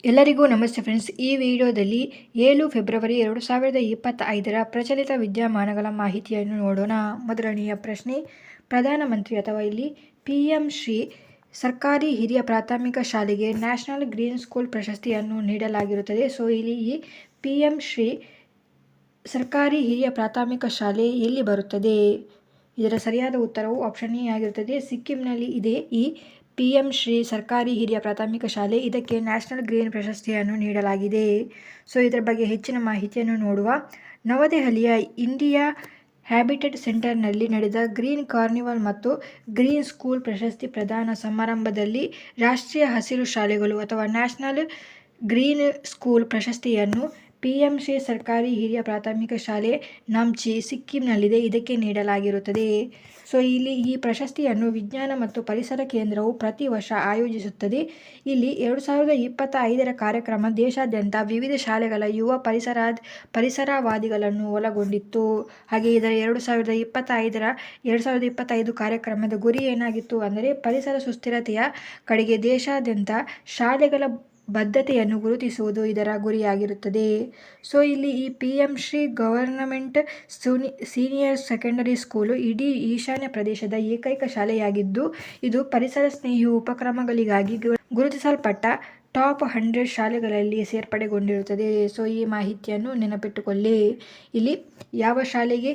ಎಲ್ಲರಿಗೂ ನಮಸ್ತೆ ಫ್ರೆಂಡ್ಸ್. ಈ ವಿಡಿಯೋದಲ್ಲಿ 7 ಫೆಬ್ರವರಿ 2025 ಪ್ರಚಲಿತ ವಿದ್ಯಮಾನಗಳ ಮಾಹಿತಿಯನ್ನು ನೋಡೋಣ. ಮೊದಲನೆಯ ಪ್ರಶ್ನೆ, ಪ್ರಧಾನಮಂತ್ರಿ ಅಥವಾ ಇಲ್ಲಿ PM ಶ್ರೀ ಸರ್ಕಾರಿ ಹಿರಿಯ ಪ್ರಾಥಮಿಕ ಶಾಲೆಗೆ ನ್ಯಾಷನಲ್ ಗ್ರೀನ್ ಸ್ಕೂಲ್ ಪ್ರಶಸ್ತಿಯನ್ನು ನೀಡಲಾಗಿರುತ್ತದೆ. ಸೊ ಇಲ್ಲಿ ಈ PM ಶ್ರೀ ಸರ್ಕಾರಿ ಹಿರಿಯ ಪ್ರಾಥಮಿಕ ಶಾಲೆ ಎಲ್ಲಿ ಬರುತ್ತದೆ? ಇದರ ಸರಿಯಾದ ಉತ್ತರವು ಆಪ್ಷನ್ ಎ ಆಗಿರುತ್ತದೆ. ಸಿಕ್ಕಿಂನಲ್ಲಿ ಇದೆ ಈ PM ಶ್ರೀ ಸರ್ಕಾರಿ ಹಿರಿಯ ಪ್ರಾಥಮಿಕ ಶಾಲೆ. ಇದಕ್ಕೆ ನ್ಯಾಷನಲ್ ಗ್ರೀನ್ ಪ್ರಶಸ್ತಿಯನ್ನು ನೀಡಲಾಗಿದೆ. ಸೊ ಇದರ ಬಗ್ಗೆ ಹೆಚ್ಚಿನ ಮಾಹಿತಿಯನ್ನು ನೋಡುವ. ನವದೆಹಲಿಯ ಇಂಡಿಯಾ ಹ್ಯಾಬಿಟೇಟ್ ಸೆಂಟರ್ನಲ್ಲಿ ನಡೆದ ಗ್ರೀನ್ ಕಾರ್ನಿವಲ್ ಮತ್ತು ಗ್ರೀನ್ ಸ್ಕೂಲ್ ಪ್ರಶಸ್ತಿ ಪ್ರದಾನ ಸಮಾರಂಭದಲ್ಲಿ ರಾಷ್ಟ್ರೀಯ ಹಸಿರು ಶಾಲೆಗಳು ಅಥವಾ ನ್ಯಾಷನಲ್ ಗ್ರೀನ್ ಸ್ಕೂಲ್ ಪ್ರಶಸ್ತಿಯನ್ನು PM ಶ್ರೀ ಸರ್ಕಾರಿ ಹಿರಿಯ ಪ್ರಾಥಮಿಕ ಶಾಲೆ ನಾಮ್ಚಿ, ಸಿಕ್ಕಿಂನಲ್ಲಿದೆ, ಇದಕ್ಕೆ ನೀಡಲಾಗಿರುತ್ತದೆ. ಸೊ ಇಲ್ಲಿ ಈ ಪ್ರಶಸ್ತಿಯನ್ನು ವಿಜ್ಞಾನ ಮತ್ತು ಪರಿಸರ ಕೇಂದ್ರವು ಪ್ರತಿ ವರ್ಷ ಆಯೋಜಿಸುತ್ತದೆ. ಇಲ್ಲಿ 2025 ಕಾರ್ಯಕ್ರಮ ದೇಶಾದ್ಯಂತ ವಿವಿಧ ಶಾಲೆಗಳ ಯುವ ಪರಿಸರವಾದಿಗಳನ್ನು ಒಳಗೊಂಡಿತ್ತು. ಹಾಗೆ ಇದರ 2025 ಕಾರ್ಯಕ್ರಮದ ಗುರಿ ಏನಾಗಿತ್ತು ಅಂದರೆ ಪರಿಸರ ಸುಸ್ಥಿರತೆಯ ಕಡೆಗೆ ದೇಶಾದ್ಯಂತ ಶಾಲೆಗಳ ಬದ್ಧತೆಯನ್ನು ಗುರುತಿಸುವುದು ಇದರ ಗುರಿಯಾಗಿರುತ್ತದೆ. ಸೊ ಇಲ್ಲಿ ಈ PM Shri government senior secondary school ಇಡೀ ಈಶಾನ್ಯ ಪ್ರದೇಶದ ಏಕೈಕ ಶಾಲೆಯಾಗಿದ್ದು, ಇದು ಪರಿಸರ ಸ್ನೇಹಿ ಉಪಕ್ರಮಗಳಿಗಾಗಿ ಗುರುತಿಸಲ್ಪಟ್ಟ ಟಾಪ್ 100 ಶಾಲೆಗಳಲ್ಲಿ ಸೇರ್ಪಡೆಗೊಂಡಿರುತ್ತದೆ. ಸೊ ಈ ಮಾಹಿತಿಯನ್ನು ನೆನಪಿಟ್ಟುಕೊಳ್ಳಿ. ಇಲ್ಲಿ ಯಾವ ಶಾಲೆಗೆ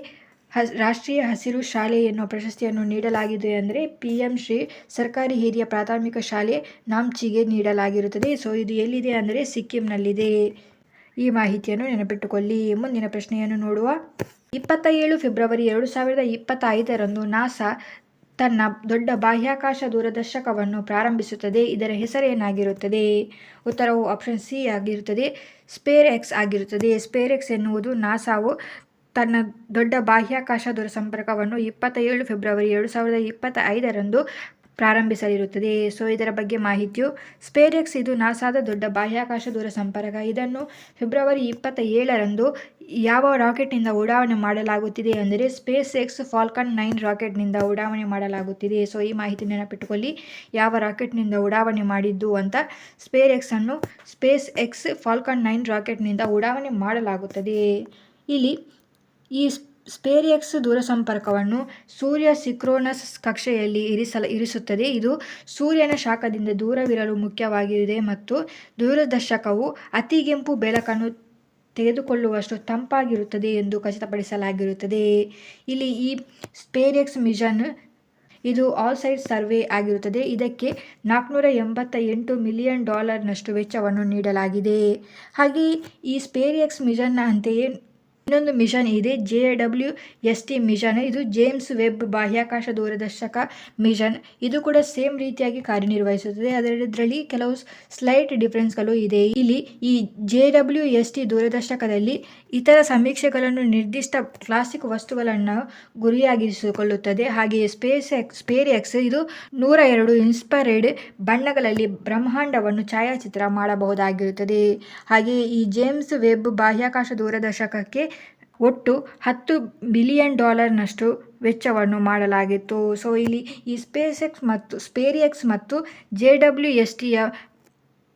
ರಾಷ್ಟ್ರೀಯ ಹಸಿರು ಶಾಲೆ ಎನ್ನುವ ಪ್ರಶಸ್ತಿಯನ್ನು ನೀಡಲಾಗಿದೆ ಅಂದರೆ PM ಶ್ರೀ ಸರ್ಕಾರಿ ಹಿರಿಯ ಪ್ರಾಥಮಿಕ ಶಾಲೆ ನಾಮ್ಚಿಗೆ ನೀಡಲಾಗಿರುತ್ತದೆ. ಸೊ ಇದು ಎಲ್ಲಿದೆ ಅಂದರೆ ಸಿಕ್ಕಿಂನಲ್ಲಿದೆ. ಈ ಮಾಹಿತಿಯನ್ನು ನೆನಪಿಟ್ಟುಕೊಳ್ಳಿ. ಮುಂದಿನ ಪ್ರಶ್ನೆಯನ್ನು ನೋಡುವ. 27 ಫೆಬ್ರವರಿ 2025 ನಾಸಾ ತನ್ನ ದೊಡ್ಡ ಬಾಹ್ಯಾಕಾಶ ದೂರದರ್ಶಕವನ್ನು ಪ್ರಾರಂಭಿಸುತ್ತದೆ. ಇದರ ಹೆಸರೇನಾಗಿರುತ್ತದೆ? ಉತ್ತರವು ಆಪ್ಷನ್ ಸಿ ಆಗಿರುತ್ತದೆ. ಸ್ಪೇರ್ ಎಕ್ಸ್ ಆಗಿರುತ್ತದೆ. ಸ್ಪೇರ್ ಎಕ್ಸ್ ಎನ್ನುವುದು ನಾಸಾವು ತನ್ನ ದೊಡ್ಡ ಬಾಹ್ಯಾಕಾಶ ದೂರಸಂಪರ್ಕವನ್ನು 27 ಫೆಬ್ರವರಿ 2025 ಪ್ರಾರಂಭಿಸಲಿರುತ್ತದೆ. ಸೊ ಇದರ ಬಗ್ಗೆ ಮಾಹಿತಿಯು ಸ್ಪೇರ್ ಎಕ್ಸ್ ಇದು ನಾಸಾದ ದೊಡ್ಡ ಬಾಹ್ಯಾಕಾಶ ದೂರಸಂಪರ್ಕ. ಇದನ್ನು ಫೆಬ್ರವರಿ 27 ಯಾವ ರಾಕೆಟ್ನಿಂದ ಉಡಾವಣೆ ಮಾಡಲಾಗುತ್ತಿದೆ ಅಂದರೆ ಸ್ಪೇಸ್ ಎಕ್ಸ್ ಫಾಲ್ಕನ್ 9 ರಾಕೆಟ್ನಿಂದ ಉಡಾವಣೆ ಮಾಡಲಾಗುತ್ತಿದೆ. ಸೊ ಈ ಮಾಹಿತಿ ನೆನಪಿಟ್ಟುಕೊಳ್ಳಿ. ಯಾವ ರಾಕೆಟ್ನಿಂದ ಉಡಾವಣೆ ಮಾಡಿದ್ದು ಅಂತ. ಸ್ಪೇಸ್ ಎಕ್ಸ್ ಫಾಲ್ಕನ್ 9 ರಾಕೆಟ್ನಿಂದ ಉಡಾವಣೆ ಮಾಡಲಾಗುತ್ತದೆ. ಇಲ್ಲಿ ಈ ಸ್ಪೇರ್ ಎಕ್ಸ್ ದೂರಸಂಪರ್ಕವನ್ನು ಸೂರ್ಯ ಸಿಂಕ್ರೋನಸ್ ಕಕ್ಷೆಯಲ್ಲಿ ಇರಿಸುತ್ತದೆ. ಇದು ಸೂರ್ಯನ ಶಾಖದಿಂದ ದೂರವಿರಲು ಮುಖ್ಯವಾಗಿದೆ ಮತ್ತು ದೂರದರ್ಶಕವು ಅತಿಗೆಂಪು ಬೆಳಕನ್ನು ತೆಗೆದುಕೊಳ್ಳುವಷ್ಟು ತಂಪಾಗಿರುತ್ತದೆ ಎಂದು ಖಚಿತಪಡಿಸಲಾಗಿರುತ್ತದೆ. ಇಲ್ಲಿ ಈ ಸ್ಪೇರ್ ಎಕ್ಸ್ ಮಿಷನ್ ಇದು ಆಲ್ ಸೈಡ್ ಸರ್ವೆ ಆಗಿರುತ್ತದೆ. ಇದಕ್ಕೆ $488 ಮಿಲಿಯನ್ ವೆಚ್ಚವನ್ನು ನೀಡಲಾಗಿದೆ. ಹಾಗೆಯೇ ಈ ಸ್ಪೇರ್ ಎಕ್ಸ್ ಮಿಷನ್ನ ಅಂತೆಯೇ ಇನ್ನೊಂದು ಮಿಷನ್ ಇದೆ, JWST ಮಿಷನ್. ಇದು ಜೇಮ್ಸ್ ವೆಬ್ ಬಾಹ್ಯಾಕಾಶ ದೂರದರ್ಶಕ ಮಿಷನ್. ಇದು ಕೂಡ ಸೇಮ್ ರೀತಿಯಾಗಿ ಕಾರ್ಯನಿರ್ವಹಿಸುತ್ತದೆ. ಅದರಲ್ಲಿ ಕೆಲವು ಸ್ಲೈಟ್ ಡಿಫರೆನ್ಸ್ಗಳು ಇದೆ. ಇಲ್ಲಿ ಈ JWST ದೂರದರ್ಶಕದಲ್ಲಿ ಇತರ ಸಮೀಕ್ಷೆಗಳನ್ನು ನಿರ್ದಿಷ್ಟ ಕ್ಲಾಸಿಕ್ ವಸ್ತುಗಳನ್ನು ಗುರಿಯಾಗಿಸಿಕೊಳ್ಳುತ್ತದೆ. ಹಾಗೆಯೇ ಸ್ಪೇರ್ ಎಕ್ಸ್ ಇದು 102 ಇನ್ಫ್ರಾರೆಡ್ ಬಣ್ಣಗಳಲ್ಲಿ ಬ್ರಹ್ಮಾಂಡವನ್ನು ಛಾಯಾಚಿತ್ರ ಮಾಡಬಹುದಾಗಿರುತ್ತದೆ. ಹಾಗೆಯೇ ಈ ಜೇಮ್ಸ್ ವೆಬ್ ಬಾಹ್ಯಾಕಾಶ ದೂರದರ್ಶಕಕ್ಕೆ ಒಟ್ಟು $10 ಬಿಲಿಯನ್ ವೆಚ್ಚವನ್ನು ಮಾಡಲಾಗಿತ್ತು. ಸೊ ಇಲ್ಲಿ ಈ ಸ್ಪೇರ್ ಎಕ್ಸ್ ಮತ್ತು JWSTಯ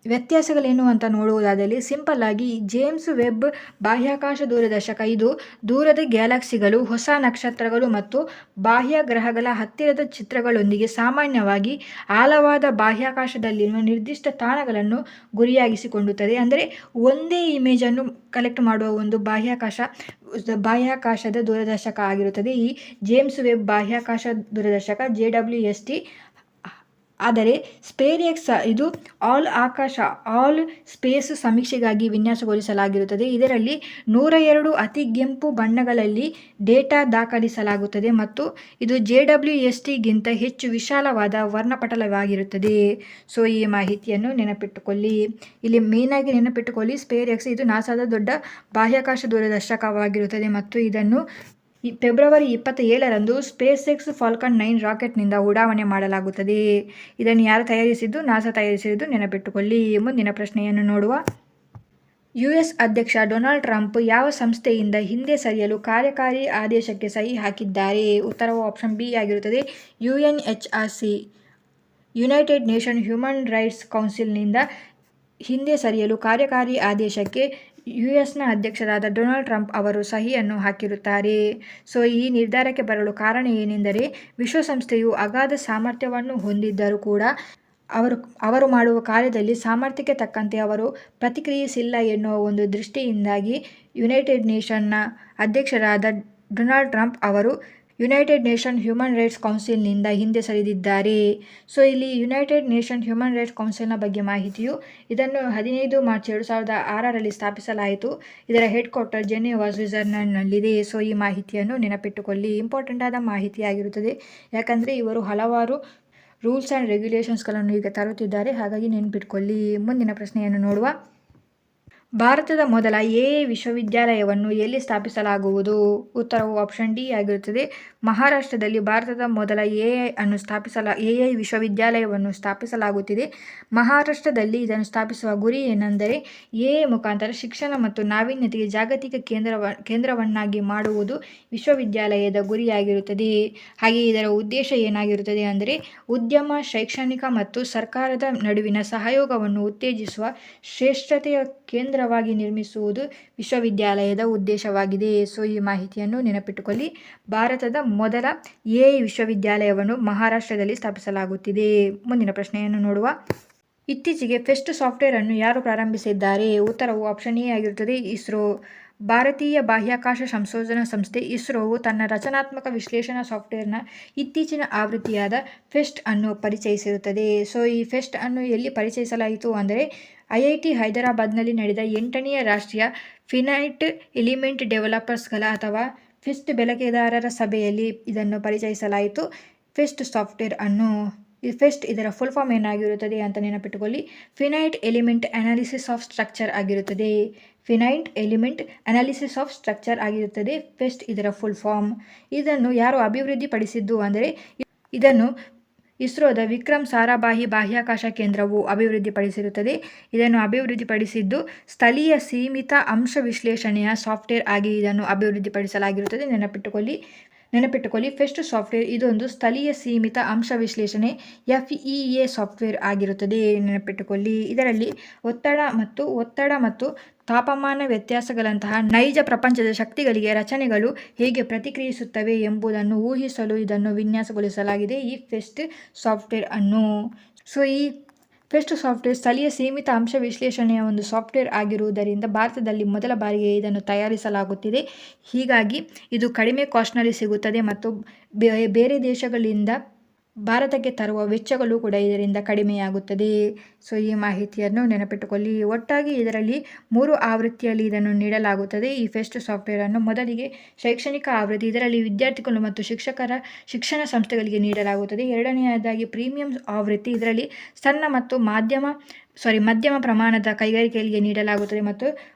ವ್ಯತ್ಯಾಸಗಳೇನು ಅಂತ ನೋಡುವುದಾದಲ್ಲಿ ಸಿಂಪಲ್ ಆಗಿ ಜೇಮ್ಸ್ ವೆಬ್ ಬಾಹ್ಯಾಕಾಶ ದೂರದರ್ಶಕ ಇದು ದೂರದ ಗ್ಯಾಲಕ್ಸಿಗಳು, ಹೊಸ ನಕ್ಷತ್ರಗಳು ಮತ್ತು ಬಾಹ್ಯ ಗ್ರಹಗಳ ಹತ್ತಿರದ ಚಿತ್ರಗಳೊಂದಿಗೆ ಸಾಮಾನ್ಯವಾಗಿ ಆಳವಾದ ಬಾಹ್ಯಾಕಾಶದಲ್ಲಿರುವ ನಿರ್ದಿಷ್ಟ ತಾಣಗಳನ್ನು ಗುರಿಯಾಗಿಸಿಕೊಳ್ಳುತ್ತದೆ. ಅಂದರೆ ಒಂದೇ ಇಮೇಜನ್ನು ಕಲೆಕ್ಟ್ ಮಾಡುವ ಒಂದು ಬಾಹ್ಯಾಕಾಶದ ದೂರದರ್ಶಕ ಆಗಿರುತ್ತದೆ ಈ ಜೇಮ್ಸ್ ವೆಬ್ ಬಾಹ್ಯಾಕಾಶ ದೂರದರ್ಶಕ JWST. ಆದರೆ ಸ್ಪೇರ್ ಎಕ್ಸ್ ಇದು ಆಲ್ ಸ್ಪೇಸ್ ಸಮೀಕ್ಷೆಗಾಗಿ ವಿನ್ಯಾಸಗೊಳಿಸಲಾಗಿರುತ್ತದೆ. ಇದರಲ್ಲಿ 102 ಅತಿಗೆಂಪು ಬಣ್ಣಗಳಲ್ಲಿ ಡೇಟಾ ದಾಖಲಿಸಲಾಗುತ್ತದೆ ಮತ್ತು ಇದು JWSTಗಿಂತ ಹೆಚ್ಚು ವಿಶಾಲವಾದ ವರ್ಣಪಟಲವಾಗಿರುತ್ತದೆ. ಸೊ ಈ ಮಾಹಿತಿಯನ್ನು ನೆನಪಿಟ್ಟುಕೊಳ್ಳಿ. ಇಲ್ಲಿ ಮೇಯ್ನಾಗಿ ನೆನಪಿಟ್ಟುಕೊಳ್ಳಿ, ಸ್ಪೇರ್ ಎಕ್ಸ್ ಇದು ನಾಸಾದ ದೊಡ್ಡ ಬಾಹ್ಯಾಕಾಶ ದೂರದರ್ಶಕವಾಗಿರುತ್ತದೆ ಮತ್ತು ಇದನ್ನು ಫೆಬ್ರವರಿ 27 ಸ್ಪೇಸ್ ಎಕ್ಸ್ ಫಾಲ್ಕನ್ 9 ರಾಕೆಟ್ನಿಂದ ಉಡಾವಣೆ ಮಾಡಲಾಗುತ್ತದೆ. ಇದನ್ನು ಯಾರು ತಯಾರಿಸಿದ್ದು? ನಾಸಾ ತಯಾರಿಸಿದ್ದು, ನೆನಪಿಟ್ಟುಕೊಳ್ಳಿ. ಮುಂದಿನ ಪ್ರಶ್ನೆಯನ್ನು ನೋಡುವ. US ಅಧ್ಯಕ್ಷ ಡೊನಾಲ್ಡ್ ಟ್ರಂಪ್ ಯಾವ ಸಂಸ್ಥೆಯಿಂದ ಹಿಂದೆ ಸರಿಯಲು ಕಾರ್ಯಕಾರಿ ಆದೇಶಕ್ಕೆ ಸಹಿ ಹಾಕಿದ್ದಾರೆ? ಉತ್ತರವು ಆಪ್ಷನ್ ಬಿ ಆಗಿರುತ್ತದೆ. UNHRC United Nation Human Rights ಕೌನ್ಸಿಲ್ನಿಂದ ಹಿಂದೆ ಸರಿಯಲು ಕಾರ್ಯಕಾರಿ ಆದೇಶಕ್ಕೆ ಯುಎಸ್ನ ಅಧ್ಯಕ್ಷರಾದ ಡೊನಾಲ್ಡ್ ಟ್ರಂಪ್ ಅವರು ಸಹಿಯನ್ನು ಹಾಕಿರುತ್ತಾರೆ. ಸೊ ಈ ನಿರ್ಧಾರಕ್ಕೆ ಬರಲು ಕಾರಣ ಏನೆಂದರೆ, ವಿಶ್ವಸಂಸ್ಥೆಯು ಅಗಾಧ ಸಾಮರ್ಥ್ಯವನ್ನು ಹೊಂದಿದ್ದರೂ ಕೂಡ ಅವರು ಮಾಡುವ ಕಾರ್ಯದಲ್ಲಿ ಸಾಮರ್ಥ್ಯಕ್ಕೆ ತಕ್ಕಂತೆ ಅವರು ಪ್ರತಿಕ್ರಿಯಿಸಿಲ್ಲ ಎನ್ನುವ ಒಂದು ದೃಷ್ಟಿಯಿಂದಾಗಿ ಯುನೈಟೆಡ್ ನೇಷನ್ನ ಅಧ್ಯಕ್ಷರಾದ ಡೊನಾಲ್ಡ್ ಟ್ರಂಪ್ ಅವರು ಯುನೈಟೆಡ್ ನೇಷನ್ ಹ್ಯೂಮನ್ ರೈಟ್ಸ್ ಕೌನ್ಸಿಲ್ನಿಂದ ಹಿಂದೆ ಸರಿದಿದ್ದಾರೆ. ಸೊ ಇಲ್ಲಿ ಯುನೈಟೆಡ್ ನೇಷನ್ ಹ್ಯೂಮನ್ ರೈಟ್ಸ್ ಕೌನ್ಸಿಲ್ನ ಬಗ್ಗೆ ಮಾಹಿತಿಯು, ಇದನ್ನು 15 ಮಾರ್ಚ್ 2006ರಲ್ಲಿ ಸ್ಥಾಪಿಸಲಾಯಿತು. ಇದರ ಹೆಡ್ ಕ್ವಾರ್ಟರ್ ಜೆನೀವಾ, ಸ್ವಿಟ್ಜರ್ಲೆಂಡ್ನಲ್ಲಿದೆ. ಸೊ ಈ ಮಾಹಿತಿಯನ್ನು ನೆನಪಿಟ್ಟುಕೊಳ್ಳಿ, ಇಂಪಾರ್ಟೆಂಟ್ ಆದ ಮಾಹಿತಿಯಾಗಿರುತ್ತದೆ. ಯಾಕಂದರೆ ಇವರು ಹಲವಾರು ರೂಲ್ಸ್ ಆ್ಯಂಡ್ ರೆಗ್ಯುಲೇಷನ್ಸ್ಗಳನ್ನು ಈಗ ತರುತ್ತಿದ್ದಾರೆ, ಹಾಗಾಗಿ ನೆನಪಿಟ್ಕೊಳ್ಳಿ. ಮುಂದಿನ ಪ್ರಶ್ನೆಯನ್ನು ನೋಡುವ. ಭಾರತದ ಮೊದಲ ಎಐ ವಿಶ್ವವಿದ್ಯಾಲಯವನ್ನು ಎಲ್ಲಿ ಸ್ಥಾಪಿಸಲಾಗುವುದು? ಉತ್ತರವು ಆಪ್ಷನ್ ಡಿ ಆಗಿರುತ್ತದೆ. ಮಹಾರಾಷ್ಟ್ರದಲ್ಲಿ ಭಾರತದ ಮೊದಲ ಎಐ ವಿಶ್ವವಿದ್ಯಾಲಯವನ್ನು ಸ್ಥಾಪಿಸಲಾಗುತ್ತಿದೆ. ಮಹಾರಾಷ್ಟ್ರದಲ್ಲಿ ಇದನ್ನು ಸ್ಥಾಪಿಸುವ ಗುರಿ ಏನೆಂದರೆ, ಎಐ ಮುಖಾಂತರ ಶಿಕ್ಷಣ ಮತ್ತು ನಾವೀನ್ಯತೆಗೆ ಜಾಗತಿಕ ಕೇಂದ್ರವನ್ನಾಗಿ ಮಾಡುವುದು ವಿಶ್ವವಿದ್ಯಾಲಯದ ಗುರಿಯಾಗಿರುತ್ತದೆ. ಹಾಗೆ ಇದರ ಉದ್ದೇಶ ಏನಾಗಿರುತ್ತದೆ ಅಂದರೆ, ಉದ್ಯಮ, ಶೈಕ್ಷಣಿಕ ಮತ್ತು ಸರ್ಕಾರದ ನಡುವಿನ ಸಹಯೋಗವನ್ನು ಉತ್ತೇಜಿಸುವ ಶ್ರೇಷ್ಠತೆಯ ಕೇಂದ್ರವಾಗಿ ನಿರ್ಮಿಸುವುದು ವಿಶ್ವವಿದ್ಯಾಲಯದ ಉದ್ದೇಶವಾಗಿದೆ. ಸೊ ಈ ಮಾಹಿತಿಯನ್ನು ನೆನಪಿಟ್ಟುಕೊಳ್ಳಿ. ಭಾರತದ ಮೊದಲ ಎಐ ವಿಶ್ವವಿದ್ಯಾಲಯವನ್ನು ಮಹಾರಾಷ್ಟ್ರದಲ್ಲಿ ಸ್ಥಾಪಿಸಲಾಗುತ್ತಿದೆ. ಮುಂದಿನ ಪ್ರಶ್ನೆಯನ್ನು ನೋಡುವ. ಇತ್ತೀಚೆಗೆ ಫೆಸ್ಟ್ ಸಾಫ್ಟ್ವೇರ್ ಅನ್ನು ಯಾರು ಪ್ರಾರಂಭಿಸಿದ್ದಾರೆ? ಉತ್ತರವು ಆಪ್ಷನ್ ಎ ಆಗಿರುತ್ತದೆ. ಇಸ್ರೋ. ಭಾರತೀಯ ಬಾಹ್ಯಾಕಾಶ ಸಂಶೋಧನಾ ಸಂಸ್ಥೆ ಇಸ್ರೋವು ತನ್ನ ರಚನಾತ್ಮಕ ವಿಶ್ಲೇಷಣಾ ಸಾಫ್ಟ್ವೇರ್ನ ಇತ್ತೀಚಿನ ಆವೃತ್ತಿಯಾದ ಫೆಸ್ಟ್ ಅನ್ನು ಪರಿಚಯಿಸಿರುತ್ತದೆ. ಸೊ ಈ ಫೆಸ್ಟ್ ಅನ್ನು ಎಲ್ಲಿ ಪರಿಚಯಿಸಲಾಯಿತು ಅಂದರೆ, ಐಐಟಿ ಹೈದರಾಬಾದ್ನಲ್ಲಿ ನಡೆದ 8ನೇ ರಾಷ್ಟ್ರೀಯ ಫಿನೈಟ್ ಎಲಿಮೆಂಟ್ ಡೆವಲಪರ್ಸ್ಗಳ ಅಥವಾ ಫೆಸ್ಟ್ ಬಳಕೆದಾರರ ಸಭೆಯಲ್ಲಿ ಇದನ್ನು ಪರಿಚಯಿಸಲಾಯಿತು. ಫೆಸ್ಟ್ ಸಾಫ್ಟ್ವೇರ್ ಅನ್ನು ಫೆಸ್ಟ್ ಇದರ ಫುಲ್ ಫಾರ್ಮ್ ಏನಾಗಿರುತ್ತದೆ ಅಂತ ನೆನಪಿಟ್ಟುಕೊಳ್ಳಿ. Finite element analysis of structure ಆಗಿರುತ್ತದೆ. Finite element analysis of structure ಆಗಿರುತ್ತದೆ ಫೆಸ್ಟ್ ಇದರ ಫುಲ್ ಫಾರ್ಮ್. ಇದನ್ನು ಯಾರು ಅಭಿವೃದ್ಧಿಪಡಿಸಿದ್ದು ಅಂದರೆ, ಇದನ್ನು ಇಸ್ರೋದ ವಿಕ್ರಮ್ ಸಾರಾಭಾಯಿ ಬಾಹ್ಯಾಕಾಶ ಕೇಂದ್ರವು ಅಭಿವೃದ್ಧಿಪಡಿಸಿರುತ್ತದೆ. ಇದನ್ನು ಅಭಿವೃದ್ಧಿಪಡಿಸಿದ್ದು ಸ್ಥಳೀಯ ಸೀಮಿತ ಅಂಶ ವಿಶ್ಲೇಷಣೆಯ ಸಾಫ್ಟ್ವೇರ್ ಆಗಿ ಇದನ್ನು ಅಭಿವೃದ್ಧಿಪಡಿಸಲಾಗಿರುತ್ತದೆ. ನೆನಪಿಟ್ಟುಕೊಳ್ಳಿ ಫೆಸ್ಟ್ ಸಾಫ್ಟ್ವೇರ್ ಇದೊಂದು ಸ್ಥಳೀಯ ಸೀಮಿತ ಅಂಶ ವಿಶ್ಲೇಷಣೆ FEA ಸಾಫ್ಟ್ವೇರ್ ಆಗಿರುತ್ತದೆ. ನೆನಪಿಟ್ಟುಕೊಳ್ಳಿ. ಇದರಲ್ಲಿ ಒತ್ತಡ ಮತ್ತು ತಾಪಮಾನ ವ್ಯತ್ಯಾಸಗಳಂತಹ ನೈಜ ಪ್ರಪಂಚದ ಶಕ್ತಿಗಳಿಗೆ ರಚನೆಗಳು ಹೇಗೆ ಪ್ರತಿಕ್ರಿಯಿಸುತ್ತವೆ ಎಂಬುದನ್ನು ಊಹಿಸಲು ಇದನ್ನು ವಿನ್ಯಾಸಗೊಳಿಸಲಾಗಿದೆ, ಈ ಫೆಸ್ಟ್ ಸಾಫ್ಟ್ವೇರ್ ಅನ್ನು. ಸೊ ಈ ಫೆಸ್ಟ್ ಸಾಫ್ಟ್ವೇರ್ ಸ್ಥಳೀಯ ಸೀಮಿತ ಅಂಶ ವಿಶ್ಲೇಷಣೆಯ ಒಂದು ಸಾಫ್ಟ್ವೇರ್ ಆಗಿರುವುದರಿಂದ ಭಾರತದಲ್ಲಿ ಮೊದಲ ಬಾರಿಗೆ ಇದನ್ನು ತಯಾರಿಸಲಾಗುತ್ತಿದೆ. ಹೀಗಾಗಿ ಇದು ಕಡಿಮೆ ಕಾಸ್ಟ್ನಲ್ಲಿ ಸಿಗುತ್ತದೆ ಮತ್ತು ಬೇರೆ ದೇಶಗಳಿಂದ ಭಾರತಕ್ಕೆ ತರುವ ವೆಚ್ಚಗಳು ಕೂಡ ಇದರಿಂದ ಕಡಿಮೆಯಾಗುತ್ತದೆ. ಸೊ ಈ ಮಾಹಿತಿಯನ್ನು ನೆನಪಿಟ್ಟುಕೊಳ್ಳಿ. ಒಟ್ಟಾಗಿ ಇದರಲ್ಲಿ 3 ಆವೃತ್ತಿಯಲ್ಲಿ ಇದನ್ನು ನೀಡಲಾಗುತ್ತದೆ. ಈ ಫೆಸ್ಟ್ ಸಾಫ್ಟ್ವೇರ್ ಅನ್ನು ಮೊದಲಿಗೆ ಶೈಕ್ಷಣಿಕ ಆವೃತ್ತಿ, ಇದರಲ್ಲಿ ವಿದ್ಯಾರ್ಥಿಗಳು ಮತ್ತು ಶಿಕ್ಷಣ ಸಂಸ್ಥೆಗಳಿಗೆ ನೀಡಲಾಗುತ್ತದೆ. ಎರಡನೆಯದಾಗಿ ಪ್ರೀಮಿಯಂ ಆವೃತ್ತಿ, ಇದರಲ್ಲಿ ಸಣ್ಣ ಮತ್ತು ಮಧ್ಯಮ ಪ್ರಮಾಣದ ಕೈಗಾರಿಕೆಗಳಿಗೆ ನೀಡಲಾಗುತ್ತದೆ. ಮತ್ತು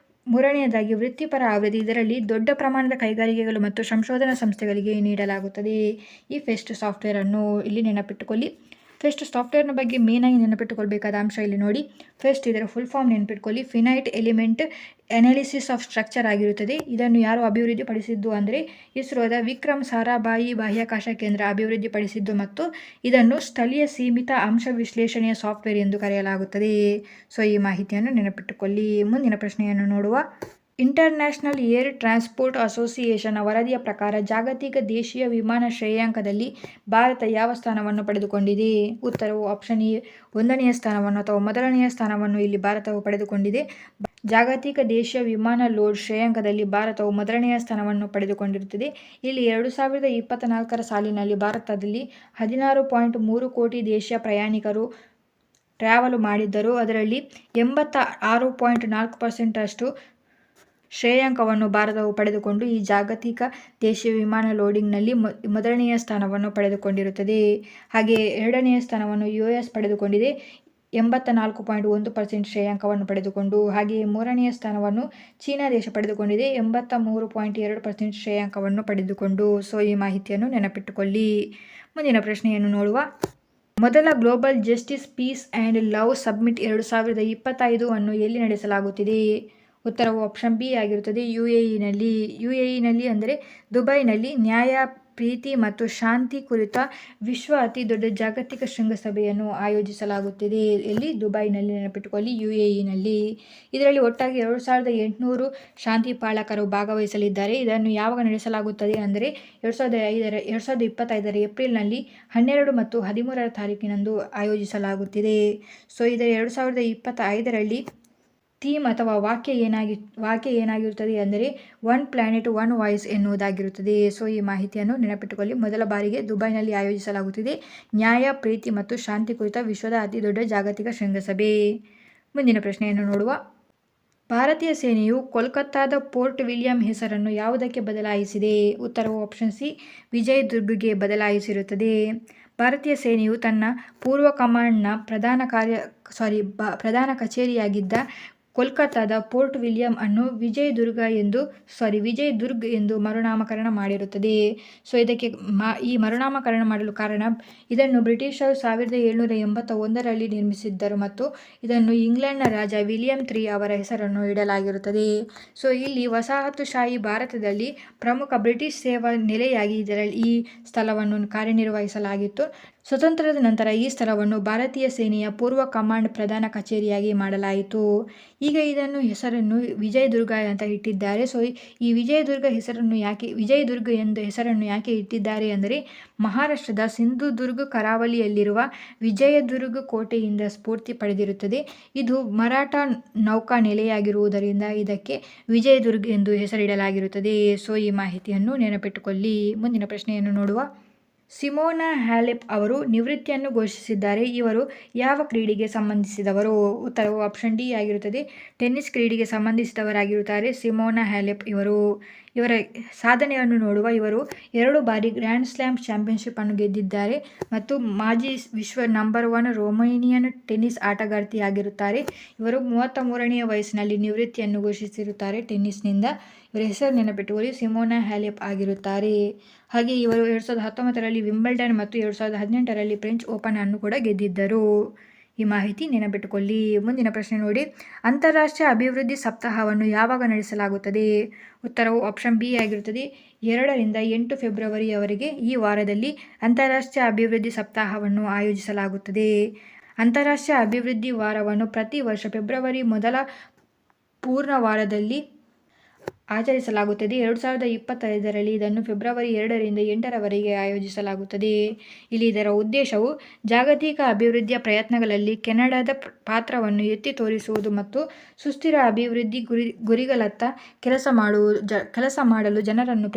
ಮೂರನೆಯದಾಗಿ ವೃತ್ತಿಪರ ಆವೃತ್ತಿ, ಇದರಲ್ಲಿ ದೊಡ್ಡ ಪ್ರಮಾಣದ ಕೈಗಾರಿಕೆಗಳು ಮತ್ತು ಸಂಶೋಧನಾ ಸಂಸ್ಥೆಗಳಿಗೆ ನೀಡಲಾಗುತ್ತದೆ ಈ ಫೆಸ್ಟ್ ಸಾಫ್ಟ್ವೇರ್ ಅನ್ನು. ಇಲ್ಲಿ ನೆನಪಿಟ್ಟುಕೊಳ್ಳಿ. ಫೆಸ್ಟ್ ಸಾಫ್ಟ್ವೇರ್ನ ಬಗ್ಗೆ ಮೇನಾಗಿ ನೆನಪಿಟ್ಟುಕೊಳ್ಬೇಕಾದ ಅಂಶ ಇಲ್ಲಿ ನೋಡಿ. ಫೆಸ್ಟ್ ಇದರ ಫುಲ್ ಫಾರ್ಮ್ ನೆನಪಿಟ್ಕೊಳ್ಳಿ. Finite element analysis of structure ಆಗಿರುತ್ತದೆ. ಇದನ್ನು ಯಾರು ಅಭಿವೃದ್ಧಿಪಡಿಸಿದ್ದು ಅಂದರೆ, ಇಸ್ರೋದ ವಿಕ್ರಮ್ ಸಾರಾಭಾಯಿ ಬಾಹ್ಯಾಕಾಶ ಕೇಂದ್ರ ಅಭಿವೃದ್ಧಿಪಡಿಸಿದ್ದು ಮತ್ತು ಇದನ್ನು ಸ್ಥಳೀಯ ಸೀಮಿತ ಅಂಶ ವಿಶ್ಲೇಷಣೆಯ ಸಾಫ್ಟ್ವೇರ್ ಎಂದು ಕರೆಯಲಾಗುತ್ತದೆ. ಸೊ ಈ ಮಾಹಿತಿಯನ್ನು ನೆನಪಿಟ್ಟುಕೊಳ್ಳಿ. ಮುಂದಿನ ಪ್ರಶ್ನೆಯನ್ನು ನೋಡುವ. ಇಂಟರ್ನ್ಯಾಷನಲ್ ಏರ್ ಟ್ರಾನ್ಸ್ಪೋರ್ಟ್ ಅಸೋಸಿಯೇಷನ್ ವರದಿಯ ಪ್ರಕಾರ ಜಾಗತಿಕ ದೇಶೀಯ ವಿಮಾನ ಶ್ರೇಯಾಂಕದಲ್ಲಿ ಭಾರತ ಯಾವ ಸ್ಥಾನವನ್ನು ಪಡೆದುಕೊಂಡಿದೆ? ಉತ್ತರವು ಆಪ್ಷನ್ ಎ 1ನೆಯ ಸ್ಥಾನವನ್ನು ಅಥವಾ ಮೊದಲನೆಯ ಸ್ಥಾನವನ್ನು ಇಲ್ಲಿ ಭಾರತವು ಪಡೆದುಕೊಂಡಿದೆ. ಜಾಗತಿಕ ದೇಶೀಯ ವಿಮಾನ ಲೋಡ್ ಶ್ರೇಯಾಂಕದಲ್ಲಿ ಭಾರತವು ಮೊದಲನೆಯ ಸ್ಥಾನವನ್ನು ಪಡೆದುಕೊಂಡಿರುತ್ತದೆ. ಇಲ್ಲಿ 2024ರ ಸಾಲಿನಲ್ಲಿ ಭಾರತದಲ್ಲಿ 16.3 ಕೋಟಿ ದೇಶೀಯ ಪ್ರಯಾಣಿಕರು ಟ್ರಾವೆಲ್ ಮಾಡಿದ್ದರು. ಅದರಲ್ಲಿ 86.4% ಅಷ್ಟು ಶ್ರೇಯಾಂಕವನ್ನು ಭಾರತವು ಪಡೆದುಕೊಂಡು ಈ ಜಾಗತಿಕ ದೇಶೀಯ ವಿಮಾನ ಲೋಡಿಂಗ್ನಲ್ಲಿ ಮೊದಲನೆಯ ಸ್ಥಾನವನ್ನು ಪಡೆದುಕೊಂಡಿರುತ್ತದೆ. ಹಾಗೆ ಎರಡನೆಯ ಸ್ಥಾನವನ್ನು US ಪಡೆದುಕೊಂಡಿದೆ 84.1% ಶ್ರೇಯಾಂಕವನ್ನು ಪಡೆದುಕೊಂಡು. ಹಾಗೆಯೇ ಮೂರನೆಯ ಸ್ಥಾನವನ್ನು ಚೀನಾ ದೇಶ ಪಡೆದುಕೊಂಡಿದೆ 83.2% ಶ್ರೇಯಾಂಕವನ್ನು ಪಡೆದುಕೊಂಡು. ಸೊ ಈ ಮಾಹಿತಿಯನ್ನು ನೆನಪಿಟ್ಟುಕೊಳ್ಳಿ. ಮುಂದಿನ ಪ್ರಶ್ನೆಯನ್ನು ನೋಡುವ. ಮೊದಲ global justice peace and love summit 2025 ಅನ್ನು ಎಲ್ಲಿ ನಡೆಸಲಾಗುತ್ತಿದೆ? ಉತ್ತರವು ಆಪ್ಷನ್ ಬಿ ಆಗಿರುತ್ತದೆ. ಯುಎಇನಲ್ಲಿ ಅಂದರೆ ದುಬೈನಲ್ಲಿ ಪ್ರೀತಿ ಮತ್ತು ಶಾಂತಿ ಕುರಿತ ವಿಶ್ವ ಅತಿ ದೊಡ್ಡ ಜಾಗತಿಕ ಶೃಂಗಸಭೆಯನ್ನು ಆಯೋಜಿಸಲಾಗುತ್ತಿದೆ. ಎಲ್ಲಿ? ದುಬೈನಲ್ಲಿ, ನೆನಪಿಟ್ಟುಕೊಳ್ಳಿ, UAEನಲ್ಲಿ. ಇದರಲ್ಲಿ ಒಟ್ಟಾಗಿ 2800 ಶಾಂತಿ ಪಾಲಕರು ಭಾಗವಹಿಸಲಿದ್ದಾರೆ. ಇದನ್ನು ಯಾವಾಗ ನಡೆಸಲಾಗುತ್ತದೆ ಅಂದರೆ 2025 ಏಪ್ರಿಲ್ನಲ್ಲಿ 12 ಮತ್ತು 13 ತಾರೀಕಿನಂದು ಆಯೋಜಿಸಲಾಗುತ್ತಿದೆ. ಸೊ ಇದರ 2025ರಲ್ಲಿ ಥೀಮ್ ಅಥವಾ ವಾಕ್ಯ ಏನಾಗಿರುತ್ತದೆ ಅಂದರೆ ಒನ್ ಪ್ಲಾನೆಟ್ ಒನ್ ವಾಯ್ಸ್ ಎನ್ನುವುದಾಗಿರುತ್ತದೆ. ಸೊ ಈ ಮಾಹಿತಿಯನ್ನು ನೆನಪಿಟ್ಟುಕೊಳ್ಳಿ. ಮೊದಲ ಬಾರಿಗೆ ದುಬೈನಲ್ಲಿ ಆಯೋಜಿಸಲಾಗುತ್ತಿದೆ ನ್ಯಾಯ, ಪ್ರೀತಿ ಮತ್ತು ಶಾಂತಿ ಕುರಿತ ವಿಶ್ವದ ಅತಿ ದೊಡ್ಡ ಜಾಗತಿಕ ಶೃಂಗಸಭೆ. ಮುಂದಿನ ಪ್ರಶ್ನೆಯನ್ನು ನೋಡುವ. ಭಾರತೀಯ ಸೇನೆಯು ಕೋಲ್ಕತ್ತಾದ ಫೋರ್ಟ್ ವಿಲಿಯಂ ಹೆಸರನ್ನು ಯಾವುದಕ್ಕೆ ಬದಲಾಯಿಸಿದೆ? ಉತ್ತರವು ಆಪ್ಷನ್ ಸಿ, ವಿಜಯ್ ದುರ್ಗ್ಗೆ ಬದಲಾಯಿಸಿರುತ್ತದೆ. ಭಾರತೀಯ ಸೇನೆಯು ತನ್ನ ಪೂರ್ವ ಕಮಾಂಡ್ನ ಪ್ರಧಾನ ಕಚೇರಿಯಾಗಿದ್ದ ಕೋಲ್ಕತ್ತಾದ ಫೋರ್ಟ್ ವಿಲಿಯಂ ಅನ್ನು ವಿಜಯ್ ದುರ್ಗ್ ಎಂದು ಮರುನಾಮಕರಣ ಮಾಡಿರುತ್ತದೆ. ಸೊ ಇದಕ್ಕೆ ಈ ಮರುನಾಮಕರಣ ಮಾಡಲು ಕಾರಣ, ಇದನ್ನು ಬ್ರಿಟಿಷರು 1781ರಲ್ಲಿ ನಿರ್ಮಿಸಿದ್ದರು ಮತ್ತು ಇದನ್ನು ಇಂಗ್ಲೆಂಡ್ನ ರಾಜ ವಿಲಿಯಂ III ಅವರ ಹೆಸರನ್ನು ಇಡಲಾಗಿರುತ್ತದೆ. ಸೊ ಇಲ್ಲಿ ವಸಾಹತುಶಾಹಿ ಭಾರತದಲ್ಲಿ ಪ್ರಮುಖ ಬ್ರಿಟಿಷ್ ಸೇವಾ ನೆಲೆಯಾಗಿ ಈ ಸ್ಥಳವನ್ನು ಕಾರ್ಯನಿರ್ವಹಿಸಲಾಗಿತ್ತು. ಸ್ವತಂತ್ರದ ನಂತರ ಈ ಸ್ಥಳವನ್ನು ಭಾರತೀಯ ಸೇನೆಯ ಪೂರ್ವ ಕಮಾಂಡ್ ಪ್ರಧಾನ ಕಚೇರಿಯಾಗಿ ಮಾಡಲಾಯಿತು. ಈಗ ಹೆಸರನ್ನು ವಿಜಯ್ ದುರ್ಗ ಅಂತ ಇಟ್ಟಿದ್ದಾರೆ. ಸೊ ಈ ವಿಜಯ್ ದುರ್ಗ್ ಎಂದು ಹೆಸರನ್ನು ಯಾಕೆ ಇಟ್ಟಿದ್ದಾರೆ ಅಂದರೆ ಮಹಾರಾಷ್ಟ್ರದ ಸಿಂಧುದುರ್ಗ್ ಕರಾವಳಿಯಲ್ಲಿರುವ ವಿಜಯದುರ್ಗ್ ಕೋಟೆಯಿಂದ ಸ್ಫೂರ್ತಿ ಪಡೆದಿರುತ್ತದೆ. ಇದು ಮರಾಠ ನೌಕಾ ನೆಲೆಯಾಗಿರುವುದರಿಂದ ಇದಕ್ಕೆ ವಿಜಯ್ ದುರ್ಗ್ ಎಂದು ಹೆಸರಿಡಲಾಗಿರುತ್ತದೆ. ಸೊ ಈ ಮಾಹಿತಿಯನ್ನು ನೆನಪಿಟ್ಟುಕೊಳ್ಳಿ. ಮುಂದಿನ ಪ್ರಶ್ನೆಯನ್ನು ನೋಡುವ. ಸಿಮೋನಾ ಹ್ಯಾಲೆಪ್ ಅವರು ನಿವೃತ್ತಿಯನ್ನು ಘೋಷಿಸಿದ್ದಾರೆ. ಇವರು ಯಾವ ಕ್ರೀಡೆಗೆ ಸಂಬಂಧಿಸಿದವರು? ಉತ್ತರವು ಆಪ್ಷನ್ ಡಿ ಆಗಿರುತ್ತದೆ. ಟೆನ್ನಿಸ್ ಕ್ರೀಡೆಗೆ ಸಂಬಂಧಿಸಿದವರಾಗಿರುತ್ತಾರೆ ಸಿಮೋನಾ ಹ್ಯಾಲೆಪ್ ಇವರ ಸಾಧನೆಯನ್ನು ನೋಡುವ. ಇವರು 2 ಬಾರಿ ಗ್ರ್ಯಾಂಡ್ ಸ್ಲಾಮ್ ಚಾಂಪಿಯನ್ಶಿಪ್ ಅನ್ನು ಗೆದ್ದಿದ್ದಾರೆ ಮತ್ತು ಮಾಜಿ ವಿಶ್ವ ನಂಬರ್ 1 ರೊಮೇನಿಯನ್ ಟೆನ್ನಿಸ್ ಆಟಗಾರ್ತಿಯಾಗಿರುತ್ತಾರೆ. ಇವರು 33ನೇ ವಯಸ್ಸಿನಲ್ಲಿ ನಿವೃತ್ತಿಯನ್ನು ಘೋಷಿಸಿರುತ್ತಾರೆ ಟೆನ್ನಿಸ್ನಿಂದ. ಇವರ ಹೆಸರು ನೆನಪಿಟ್ಟುಕೊಳ್ಳಿ, ಸಿಮೋನಾ ಹ್ಯಾಲೆಪ್ ಆಗಿರುತ್ತಾರೆ. ಹಾಗೆ ಇವರು 2019ರಲ್ಲಿ ವಿಂಬಲ್ಡನ್ ಮತ್ತು 2018ರಲ್ಲಿ ಫ್ರೆಂಚ್ ಓಪನ್ ಅನ್ನು ಕೂಡ ಗೆದ್ದಿದ್ದರು. ಈ ಮಾಹಿತಿ ನೆನಪಿಟ್ಟುಕೊಳ್ಳಿ. ಮುಂದಿನ ಪ್ರಶ್ನೆ ನೋಡಿ. ಅಂತಾರಾಷ್ಟ್ರೀಯ ಅಭಿವೃದ್ಧಿ ಸಪ್ತಾಹವನ್ನು ಯಾವಾಗ ನಡೆಸಲಾಗುತ್ತದೆ? ಉತ್ತರವು ಆಪ್ಷನ್ ಬಿ ಆಗಿರುತ್ತದೆ. 2ರಿಂದ 8 ಫೆಬ್ರವರಿಯವರೆಗೆ ಈ ವಾರದಲ್ಲಿ ಅಂತಾರಾಷ್ಟ್ರೀಯ ಅಭಿವೃದ್ಧಿ ಸಪ್ತಾಹವನ್ನು ಆಯೋಜಿಸಲಾಗುತ್ತದೆ. ಅಂತಾರಾಷ್ಟ್ರೀಯ ಅಭಿವೃದ್ಧಿ ವಾರವನ್ನು ಪ್ರತಿ ವರ್ಷ ಫೆಬ್ರವರಿ ಮೊದಲ ಪೂರ್ಣ ವಾರದಲ್ಲಿ ಆಚರಿಸಲಾಗುತ್ತದೆ. 2025ರಲ್ಲಿ ಇದನ್ನು ಫೆಬ್ರವರಿ 2ರಿಂದ 8ರವರೆಗೆ ಆಯೋಜಿಸಲಾಗುತ್ತದೆ. ಇಲ್ಲಿ ಇದರ ಉದ್ದೇಶವು ಜಾಗತಿಕ ಅಭಿವೃದ್ಧಿಯ ಪ್ರಯತ್ನಗಳಲ್ಲಿ ಕೆನಡಾದ ಪಾತ್ರವನ್ನು ಎತ್ತಿ ತೋರಿಸುವುದು ಮತ್ತು ಸುಸ್ಥಿರ ಅಭಿವೃದ್ಧಿ ಗುರಿಗಳತ್ತ ಕೆಲಸ ಮಾಡಲು ಜನರನ್ನು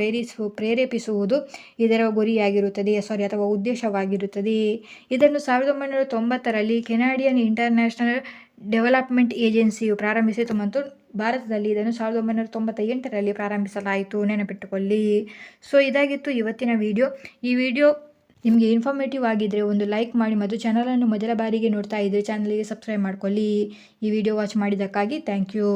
ಪ್ರೇರೇಪಿಸುವುದು ಇದರ ಗುರಿಯಾಗಿರುತ್ತದೆ ಅಥವಾ ಉದ್ದೇಶವಾಗಿರುತ್ತದೆ. ಇದನ್ನು 1990ರಲ್ಲಿ ಕೆನಡಿಯನ್ ಇಂಟರ್ನ್ಯಾಷನಲ್ ಡೆವಲಪ್ಮೆಂಟ್ ಏಜೆನ್ಸಿಯು ಪ್ರಾರಂಭಿಸಿತು ಮತ್ತು ಭಾರತದಲ್ಲಿ ಇದನ್ನು 1998ರಲ್ಲಿ ಪ್ರಾರಂಭಿಸಲಾಯಿತು. ನೆನಪಿಟ್ಟುಕೊಳ್ಳಿ. ಸೊ ಇದಾಗಿತ್ತು ಇವತ್ತಿನ ವಿಡಿಯೋ. ಈ ವಿಡಿಯೋ ನಿಮಗೆ ಇನ್ಫಾರ್ಮೇಟಿವ್ ಆಗಿದ್ದರೆ ಒಂದು ಲೈಕ್ ಮಾಡಿ ಮತ್ತು ಚಾನಲನ್ನು ಮೊದಲ ಬಾರಿಗೆ ನೋಡ್ತಾ ಇದ್ದರೆ ಚಾನಲ್ಗೆ ಸಬ್ಸ್ಕ್ರೈಬ್ ಮಾಡ್ಕೊಳ್ಳಿ. ಈ ವಿಡಿಯೋ ವಾಚ್ ಮಾಡಿದ್ದಕ್ಕಾಗಿ ಥ್ಯಾಂಕ್ ಯು.